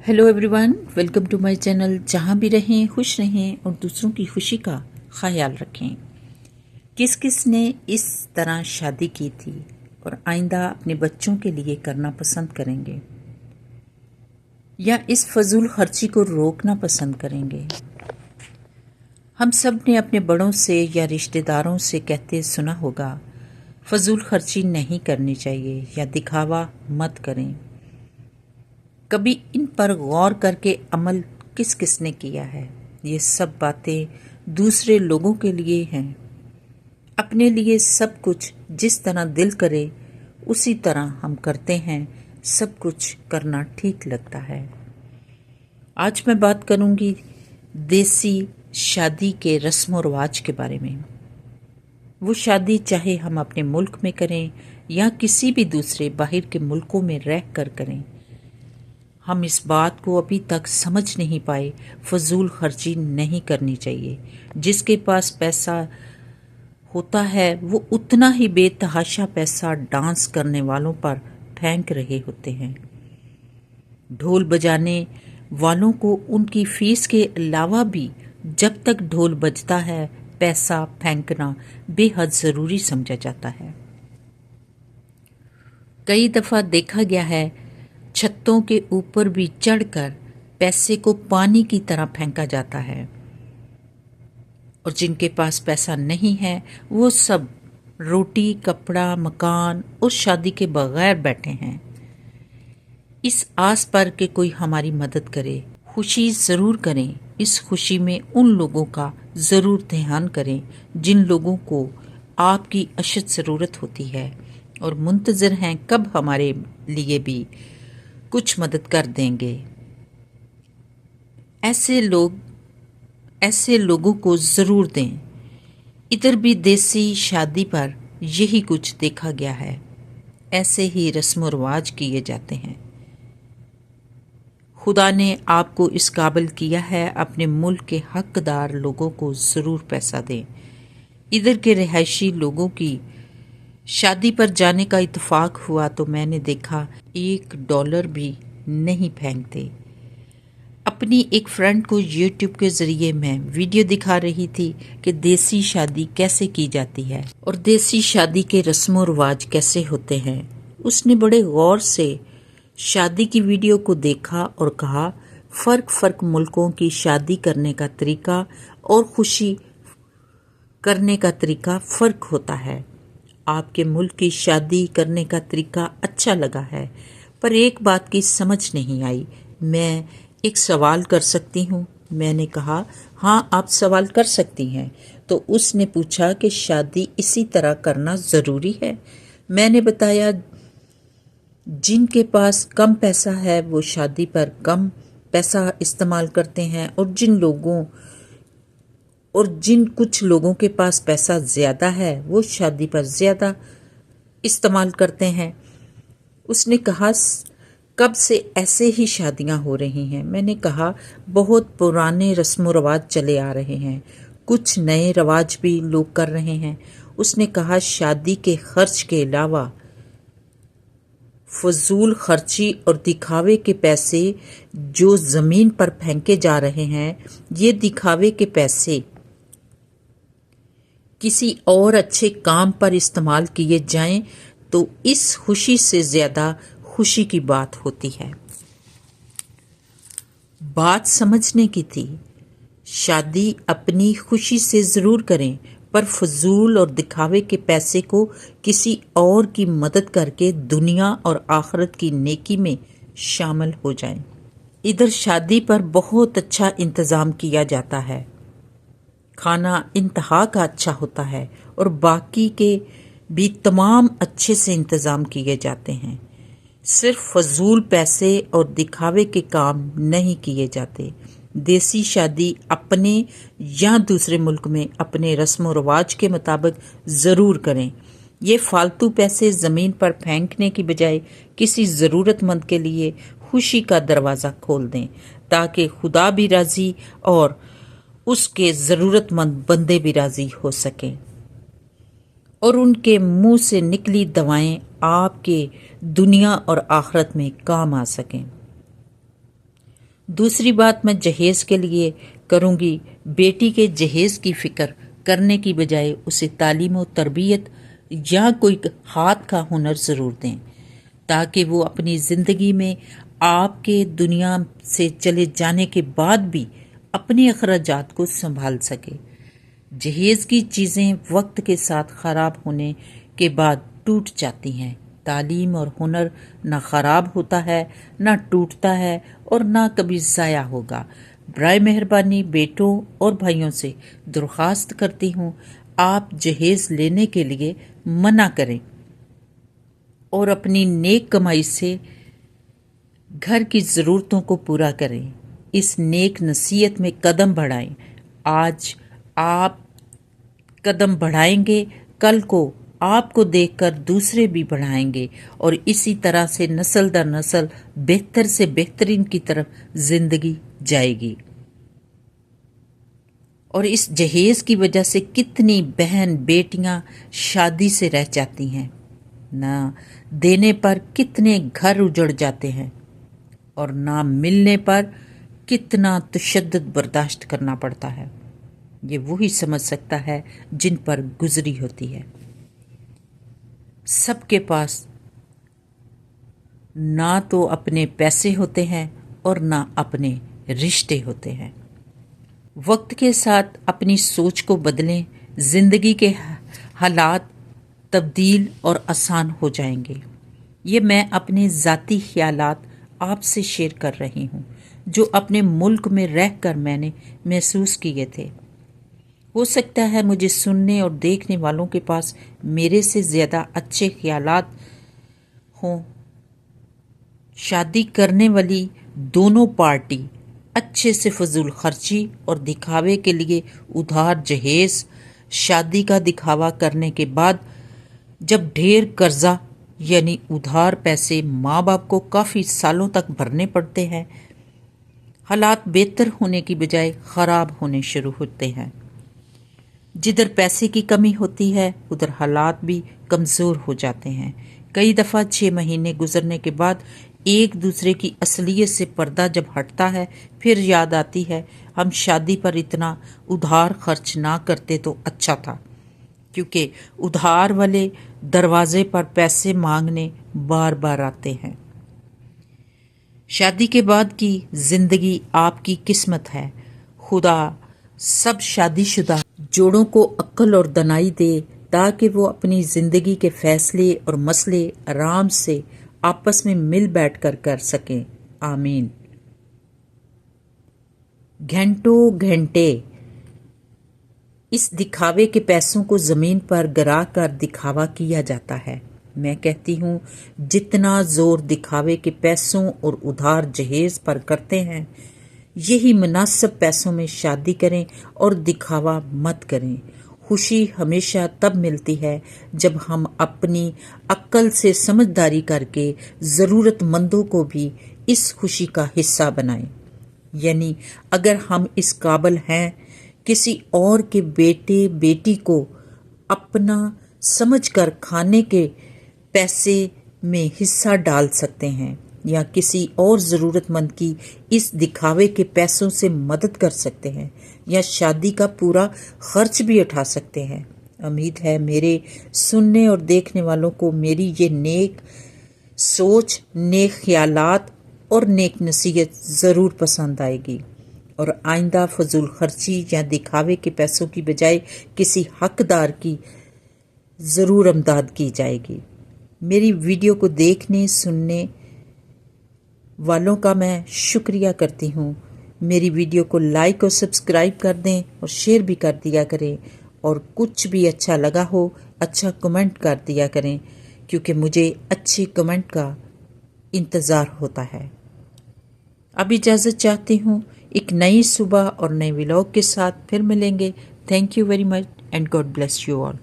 Hello everyone, welcome to my channel. जहाँ भी रहें खुश रहें और दूसरों की खुशी का ख्याल रखें। किस किस ने इस तरह शादी की थी और आइंदा अपने बच्चों के लिए करना पसंद करेंगे या इस फजूल खर्ची को रोकना पसंद करेंगे? हम सब ने अपने बड़ों से या रिश्तेदारों से कहते सुना होगा, फजूल खर्ची नहीं करनी चाहिए या दिखावा मत करें। कभी इन पर गौर करके अमल किस किस ने किया है? ये सब बातें दूसरे लोगों के लिए हैं। अपने लिए सब कुछ जिस तरह दिल करे उसी तरह हम करते हैं। सब कुछ करना ठीक लगता है। आज मैं बात करूंगी देसी शादी के रस्म व रिवाज के बारे में। वो शादी चाहे हम अपने मुल्क में करें या किसी भी दूसरे बाहर के मुल्कों में रह कर करें, हम इस बात को अभी तक समझ नहीं पाए। फजूल खर्ची नहीं करनी चाहिए। जिसके पास पैसा होता है वो उतना ही बेतहाशा पैसा डांस करने वालों पर फेंक रहे होते हैं। ढोल बजाने वालों को उनकी फीस के अलावा भी जब तक ढोल बजता है पैसा फेंकना बेहद ज़रूरी समझा जाता है। कई दफ़ा देखा गया है, छतों के ऊपर भी चढ़कर पैसे को पानी की तरह फेंका जाता है और जिनके पास पैसा नहीं है वो सब रोटी, कपड़ा, मकान और शादी के बगैर बैठे हैं। इस आस पर कि कोई हमारी मदद करे। खुशी ज़रूर करें। इस खुशी में उन लोगों का ज़रूर ध्यान करें जिन लोगों को आपकी अशद ज़रूरत होती है और मुंतज़िर हैं कब हमारे लिए भी कुछ मदद कर देंगे। ऐसे लोगों को ज़रूर दें। इधर भी देसी शादी पर यही कुछ देखा गया है। ऐसे ही रस्म व रिवाज किए जाते हैं। खुदा ने आपको इस काबिल किया है, अपने मुल्क के हकदार लोगों को ज़रूर पैसा दें। इधर के रिहायशी लोगों की शादी पर जाने का इत्तेफाक हुआ तो मैंने देखा $1 भी नहीं फेंकते। अपनी एक फ्रेंड को YouTube के ज़रिए मैं वीडियो दिखा रही थी कि देसी शादी कैसे की जाती है और देसी शादी के रस्म व रिवाज कैसे होते हैं। उसने बड़े गौर से शादी की वीडियो को देखा और कहा, फ़र्क मुल्कों की शादी करने का तरीका और खुशी करने का तरीका फ़र्क होता है। आपके मुल्क की शादी करने का तरीका अच्छा लगा है, पर एक बात की समझ नहीं आई। मैं एक सवाल कर सकती हूँ? मैंने कहा, हाँ आप सवाल कर सकती हैं। तो उसने पूछा कि शादी इसी तरह करना ज़रूरी है? मैंने बताया, जिनके पास कम पैसा है वो शादी पर कम पैसा इस्तेमाल करते हैं और जिन कुछ लोगों के पास पैसा ज़्यादा है वो शादी पर ज़्यादा इस्तेमाल करते हैं। उसने कहा, कब से ऐसे ही शादियां हो रही हैं? मैंने कहा, बहुत पुराने रस्म व रिवाज चले आ रहे हैं, कुछ नए रिवाज भी लोग कर रहे हैं। उसने कहा, शादी के खर्च के अलावा फजूल खर्ची और दिखावे के पैसे जो ज़मीन पर फेंके जा रहे हैं, ये दिखावे के पैसे किसी और अच्छे काम पर इस्तेमाल किए जाएं तो इस खुशी से ज़्यादा खुशी की बात होती है। बात समझने की थी। शादी अपनी खुशी से ज़रूर करें, पर फजूल और दिखावे के पैसे को किसी और की मदद करके दुनिया और आखिरत की नेकी में शामिल हो जाएं। इधर शादी पर बहुत अच्छा इंतज़ाम किया जाता है। खाना इंतहा का अच्छा होता है और बाकी के भी तमाम अच्छे से इंतज़ाम किए जाते हैं। सिर्फ फजूल पैसे और दिखावे के काम नहीं किए जाते। देसी शादी अपने या दूसरे मुल्क में अपने रस्म व रिवाज के मुताबिक ज़रूर करें। ये फालतू पैसे ज़मीन पर फेंकने की बजाय किसी ज़रूरतमंद के लिए खुशी का दरवाज़ा खोल दें, ताकि खुदा भी राज़ी और उसके ज़रूरतमंद बंदे भी राज़ी हो सकें और उनके मुंह से निकली दवाएं आपके दुनिया और आखिरत में काम आ सकें। दूसरी बात मैं जहेज के लिए करूँगी, बेटी के जहेज की फ़िक्र करने की बजाय उसे तालीम और तरबियत या कोई हाथ का हुनर ज़रूर दें, ताकि वो अपनी ज़िंदगी में आपके दुनिया से चले जाने के बाद भी अपने अखराजात को संभाल सके। जहेज़ की चीज़ें वक्त के साथ ख़राब होने के बाद टूट जाती हैं। तालीम और हुनर ना ख़राब होता है, ना टूटता है और ना कभी ज़ाया होगा। बराए मेहरबानी बेटों और भाइयों से दरख्वास्त करती हूँ, आप जहेज़ लेने के लिए मना करें और अपनी नेक कमाई से घर की ज़रूरतों को पूरा करें। इस नेक नसीहत में कदम बढ़ाएं। आज आप कदम बढ़ाएंगे, कल को आपको देखकर दूसरे भी बढ़ाएंगे और इसी तरह से नस्ल दर नस्ल बेहतर से बेहतरीन की तरफ जिंदगी जाएगी। और इस जहेज की वजह से कितनी बहन बेटियां शादी से रह जाती हैं, ना देने पर कितने घर उजड़ जाते हैं और ना मिलने पर कितना तशद्दुद बर्दाश्त करना पड़ता है। ये वही समझ सकता है जिन पर गुजरी होती है। सबके पास ना तो अपने पैसे होते हैं और ना अपने रिश्ते होते हैं। वक्त के साथ अपनी सोच को बदलें, ज़िंदगी के हालात तब्दील और आसान हो जाएंगे। ये मैं अपने ज़ाती ख्यालात आपसे शेयर कर रही हूँ, जो अपने मुल्क में रहकर मैंने महसूस किए थे। हो सकता है मुझे सुनने और देखने वालों के पास मेरे से ज़्यादा अच्छे ख्यालात हों। शादी करने वाली दोनों पार्टी अच्छे से फजूल खर्ची और दिखावे के लिए उधार जहेज शादी का दिखावा करने के बाद जब ढेर कर्जा यानी उधार पैसे माँ बाप को काफ़ी सालों तक भरने पड़ते हैं, हालात बेहतर होने की बजाय ख़राब होने शुरू होते हैं। जिधर पैसे की कमी होती है उधर हालात भी कमज़ोर हो जाते हैं। कई दफ़ा 6 महीने गुजरने के बाद एक दूसरे की असलियत से पर्दा जब हटता है, फिर याद आती है हम शादी पर इतना उधार खर्च ना करते तो अच्छा था, क्योंकि उधार वाले दरवाजे पर पैसे मांगने बार बार आते हैं। शादी के बाद की ज़िंदगी आपकी किस्मत है। खुदा सब शादीशुदा जोड़ों को अक्ल और दनाई दे, ताकि वो अपनी ज़िंदगी के फैसले और मसले आराम से आपस में मिल बैठ कर सकें। आमीन। घंटों घंटे इस दिखावे के पैसों को ज़मीन पर गिरा कर दिखावा किया जाता है। मैं कहती हूँ, जितना ज़ोर दिखावे के पैसों और उधार जहेज पर करते हैं, यही मुनासिब पैसों में शादी करें और दिखावा मत करें। खुशी हमेशा तब मिलती है जब हम अपनी अक्ल से समझदारी करके ज़रूरतमंदों को भी इस खुशी का हिस्सा बनाएं। यानी अगर हम इस काबिल हैं, किसी और के बेटे बेटी को अपना समझकर खाने के पैसे में हिस्सा डाल सकते हैं, या किसी और ज़रूरतमंद की इस दिखावे के पैसों से मदद कर सकते हैं, या शादी का पूरा खर्च भी उठा सकते हैं। उम्मीद है मेरे सुनने और देखने वालों को मेरी ये नेक सोच, नेक ख्यालात और नेक नसीहत ज़रूर पसंद आएगी और आइंदा फजूल खर्ची या दिखावे के पैसों की बजाय किसी हकदार की ज़रूर इमदाद की जाएगी। मेरी वीडियो को देखने सुनने वालों का मैं शुक्रिया करती हूँ। मेरी वीडियो को लाइक और सब्सक्राइब कर दें और शेयर भी कर दिया करें, और कुछ भी अच्छा लगा हो अच्छा कमेंट कर दिया करें, क्योंकि मुझे अच्छे कमेंट का इंतज़ार होता है। अब इजाज़त चाहती हूँ, एक नई सुबह और नए व्लॉग के साथ फिर मिलेंगे। Thank you very much and God bless you all.